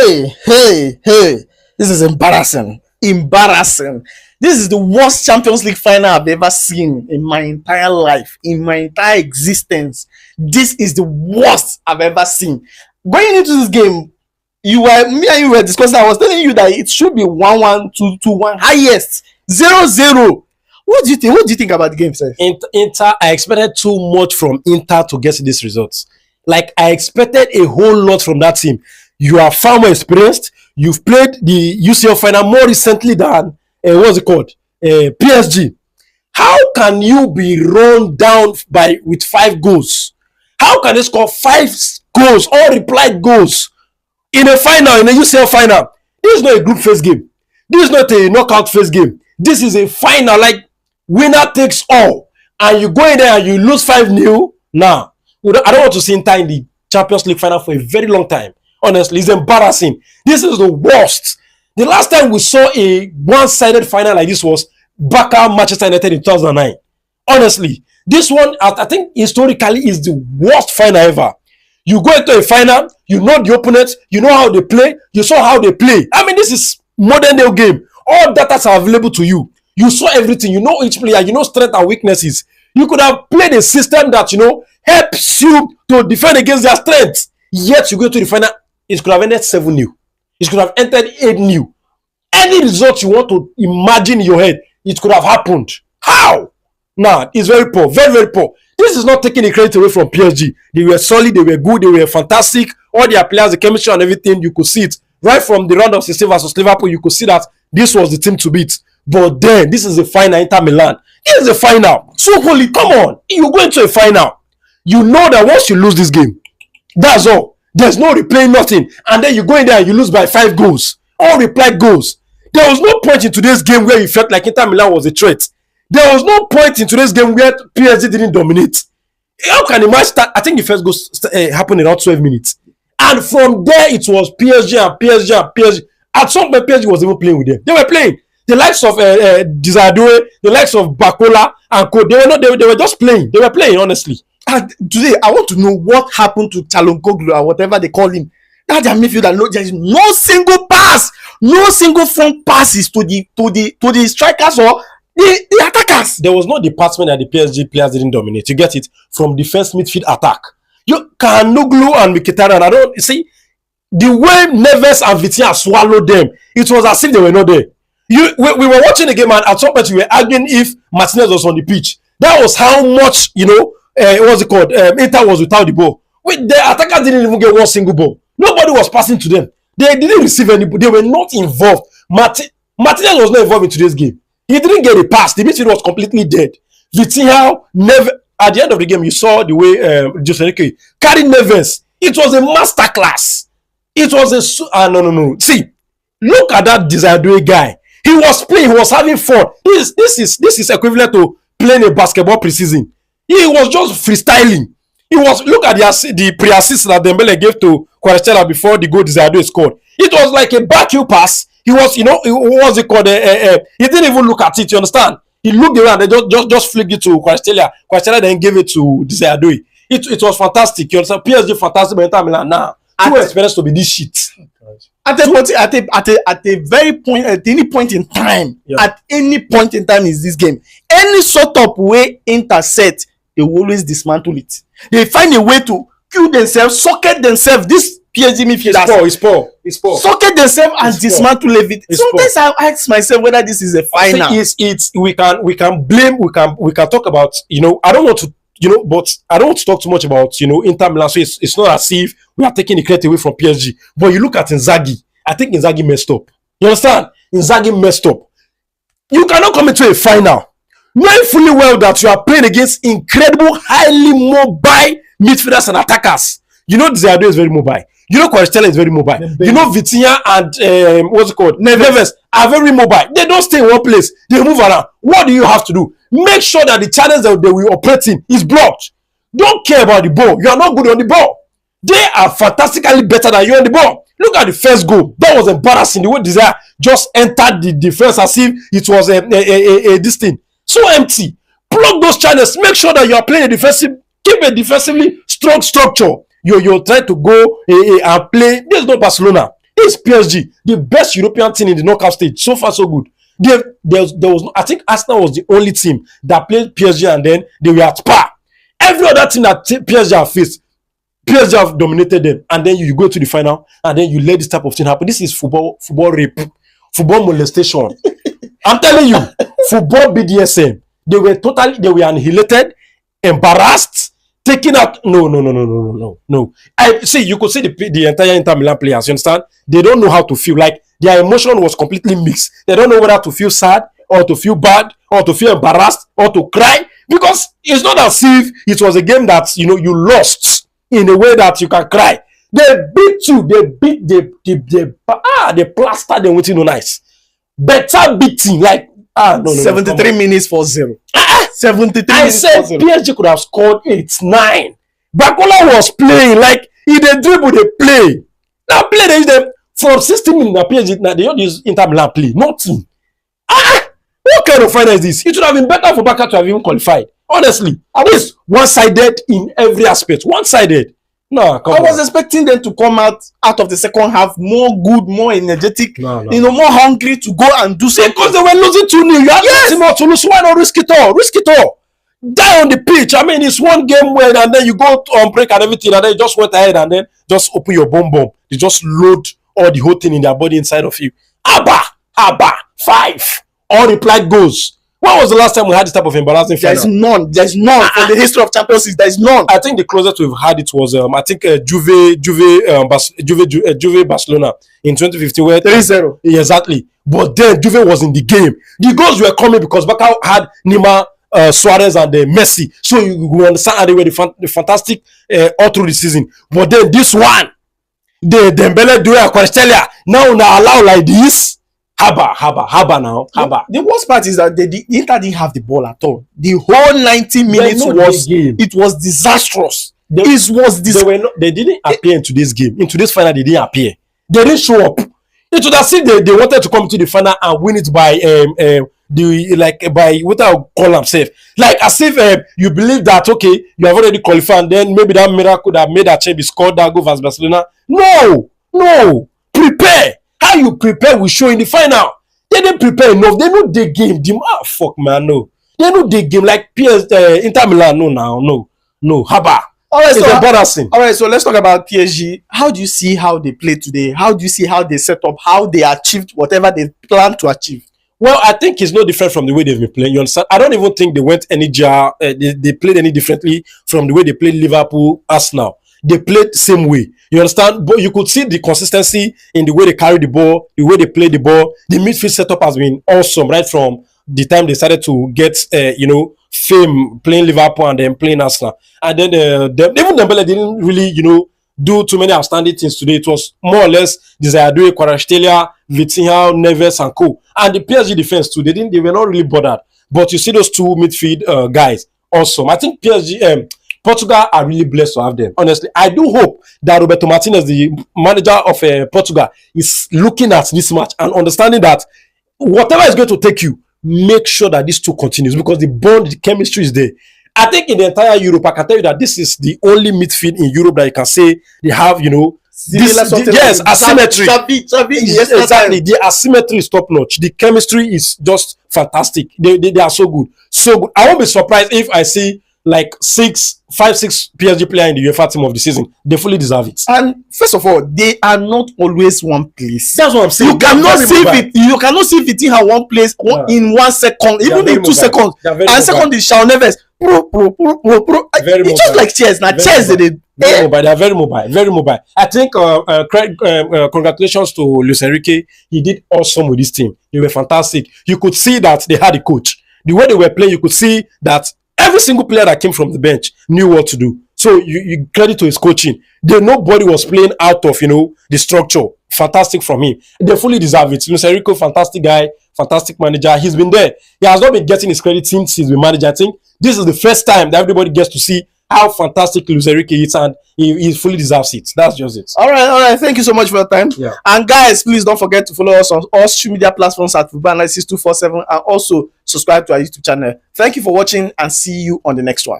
Hey. This is embarrassing. Embarrassing. This is the worst Champions League final I've ever seen in my entire life, in my entire existence. This is the worst I've ever seen. Going into this game, me and you were discussing. I was telling you that it should be 1-1, 2-1, highest 0-0. What do you think? What do you think about the game, sir? Inter, I expected too much from Inter to get these results. Like, I expected a whole lot from that team. You are far more experienced. You've played the UCL final more recently than what's it called? PSG. How can you be run down with 5 goals? How can they score 5 goals, all replied goals in a final, in a UCL final? This is not a group phase game. This is not a knockout phase game. This is a final, like winner takes all. And you go in there and you lose 5-0. Nah, I don't want to see Inter in the Champions League final for a very long time. Honestly, it's embarrassing. This is the worst. The last time we saw a one-sided final like this was Barca Manchester United in 2009. Honestly, this one, I think historically, is the worst final ever. You go into a final, you know the opponent, you know how they play, you saw how they play. I mean, this is modern day game. All data are available to you. You saw everything. You know each player. You know strengths and weaknesses. You could have played a system that, helps you to defend against their strengths. Yet you go to the final, it could have ended 7-0. It could have entered 8-0. Any result you want to imagine in your head, it could have happened. How? Nah, it's very poor. Very, very poor. This is not taking the credit away from PSG. They were solid, they were good, they were fantastic. All their players, the chemistry and everything, you could see it. Right from the round of 16 versus Liverpool, you could see that this was the team to beat. But then, this is the final, Inter Milan. This is the final. So holy, come on. You go into a final. You know that once you lose this game, that's all. There's no replaying, nothing. And then you go in there and you lose by 5 goals. All replied goals. There was no point in today's game where you felt like Inter Milan was a threat. There was no point in today's game where PSG didn't dominate. How can the match start? I think the first goal happened in around 12 minutes. And from there, it was PSG. At some point, PSG was even playing with them. They were playing. The likes of Désiré Doué, the likes of Bakola and Co. They were just playing. They were playing, honestly. And today, I want to know what happened to Çalhanoğlu or whatever they call him. That their midfielder, there is no single pass, no single front passes to the strikers or the attackers. There was no department that the PSG players didn't dominate. You get it? From defense, midfield, attack. You Çalhanoğlu and Mkhitaryan, I don't see the way Neves and Vitinha swallowed them. It was as if they were not there. We were watching the game, and at some point we were arguing if Martinez was on the pitch. That was how much what's it called? Inter was without the ball. The attackers didn't even get one single ball. Nobody was passing to them. They didn't receive any. They were not involved. Martinez was not involved in today's game. He didn't get a pass. The midfield was completely dead. Vitinha never. At the end of the game, you saw the way Jose carried Neves. It was a masterclass. It was a no. See, look at that Désiré Doué guy. He was playing. He was having fun. This is equivalent to playing a basketball preseason. He was just freestyling. Look at the pre-assist that Dembele gave to Kvaratskhelia before the goal Désiré Doué scored. It was like a backheel pass. He was, what's it called? He didn't even look at it. You understand? He looked around and just flicked it to Kvaratskhelia. Kvaratskhelia then gave it to Désiré Doué. It was fantastic. You understand? PSG fantastic, but Inter Milan too experienced to be this shit. At any point in time, is this game. Any sort of way Inter set, they will always dismantle it. They find a way to kill themselves, socket themselves. This PSG midfield It's poor. Socket themselves and dismantle it. Sometimes I ask myself whether this is a final. We can talk about, I don't want to, but I don't want to talk too much about, Inter Milan. So it's not as if we are taking the credit away from PSG. But you look at Inzaghi. I think Inzaghi messed up. You understand? Inzaghi messed up. You cannot come into a final knowing fully well that you are playing against incredible, highly mobile midfielders and attackers. Désiré Doué is very mobile. Kvaratskhelia is very mobile. Vitinha and what's it called? Neves are very mobile. They don't stay in one place. They move around. What do you have to do? Make sure that the channels that they will operate in is blocked. Don't care about the ball. You are not good on the ball. They are fantastically better than you on the ball. Look at the first goal. That was embarrassing. The way Désiré just entered the defense as if it was this thing. So empty. Plug those channels. Make sure that you are playing a defensive. Keep a defensively strong structure. You're trying to go and play. This is not Barcelona. It's PSG, the best European team in the knockout stage. So far, so good. There was, I think Arsenal was the only team that played PSG and then they were at par. Every other team that PSG have faced, PSG have dominated them, and then you go to the final, and then you let this type of thing happen. This is football rape, football molestation. I'm telling you, football BDSM. They were annihilated, embarrassed, taken out. No. I see. You could see the entire Inter Milan players. You understand? They don't know how to feel. Like their emotion was completely mixed. They don't know whether to feel sad or to feel bad or to feel embarrassed or to cry, because it's not as if it was a game that you lost in a way that you can cry. They beat you. They plastered them with nice. Better beating, like 73 minutes for 0. 73 I minutes said for 0. PSG could have scored 8-9. Bakola was playing like he dey dribble, they play. Now play they use them from 60 minutes. Now PSG now they don't use Inter Milan play. Nothing. What kind of final is this? It should have been better for Barca to have even qualified. Honestly, at least one-sided in every aspect. One-sided. No, I was expecting them to come out of the second half more good, more energetic, more hungry to go and do something. Because they were losing 2-0. You have nothing more to lose. Why not risk it all? Risk it all. Die on the pitch. I mean, it's one game where and then you go on break and everything, and then you just went ahead and then just open your bomb. You just load all the whole thing in their body inside of you. Abba, 5. All replied goals. When was the last time we had this type of embarrassing final? There's none. For the history of Champions League, there's none. I think the closest we've had it was I think Juve Barcelona in 2015 where 3-0. Exactly. But then Juve was in the game. The goals were coming because Barca had Neymar, Suarez and Messi. So you understand how they were the fantastic all through the season. But then this one, the Dembele, Doué, Kvaratskhelia, now allow like this. Haba now. The worst part is that the Inter didn't have the ball at all. The whole 90 minutes was disastrous. They didn't appear in today's game. In today's final, they didn't appear. They didn't show up. It would have seen they wanted to come to the final and win it by by what I would call themselves. Like as if you believe that okay, you have already qualified, and then maybe that miracle that made that change scored that goal versus Barcelona. No. Prepare. How you prepare will show in the final. They didn't prepare enough. They know the game. Fuck man, no. They know the game like Inter Milan. No. Haba. All right, it's embarrassing. All right, so let's talk about PSG. How do you see how they play today? How do you see how they set up? How they achieved whatever they planned to achieve? Well, I think it's no different from the way they've been playing. You understand? I don't even think they went any they played any differently from the way they played Liverpool, Arsenal. They played the same way. You understand? But you could see the consistency in the way they carry the ball, the way they play the ball. The midfield setup has been awesome right from the time they started to get, fame playing Liverpool and then playing Arsenal. And then even Dembele didn't really, do too many outstanding things today. It was more or less Désiré Doué, Kvaratskhelia, Vitinha, Neves, and co. And the PSG defense too. They were not really bothered. But you see those two midfield guys, awesome. I think Portugal are really blessed to have them. Honestly, I do hope that Roberto Martinez, the manager of Portugal, is looking at this match and understanding that whatever is going to take you, make sure that this two continues because the bond, the chemistry is there. I think in the entire Europe, I can tell you that this is the only midfield in Europe that you can say they have, asymmetry. Exactly. The asymmetry is top notch. The chemistry is just fantastic. They are so good. So good. I won't be surprised if I see like 5-6 PSG players in the UEFA team of the season. They fully deserve it. And first of all, they are not always one place. That's what I'm saying. You cannot see Vitinha one place in 1 second, even in 2 seconds. And second is Shaun Neves. It's just like chess. Now chess they are very mobile. I think congratulations to Luis Enrique. He did awesome with this team. They were fantastic. You could see that they had a coach. The way they were playing, you could see that every single player that came from the bench knew what to do. So you credit to his coaching. Nobody was playing out of the structure. Fantastic from him. They fully deserve it. Luis Enrique, fantastic guy, fantastic manager. He's been there. He has not been getting his credit since he's been manager. I think this is the first time that everybody gets to see how fantastic Luis Enrique is, and he fully deserves it. That's just it. All right. Thank you so much for your time. Yeah. And guys, please don't forget to follow us on all social media platforms at Football Analysis 247 and also subscribe to our YouTube channel. Thank you for watching and see you on the next one.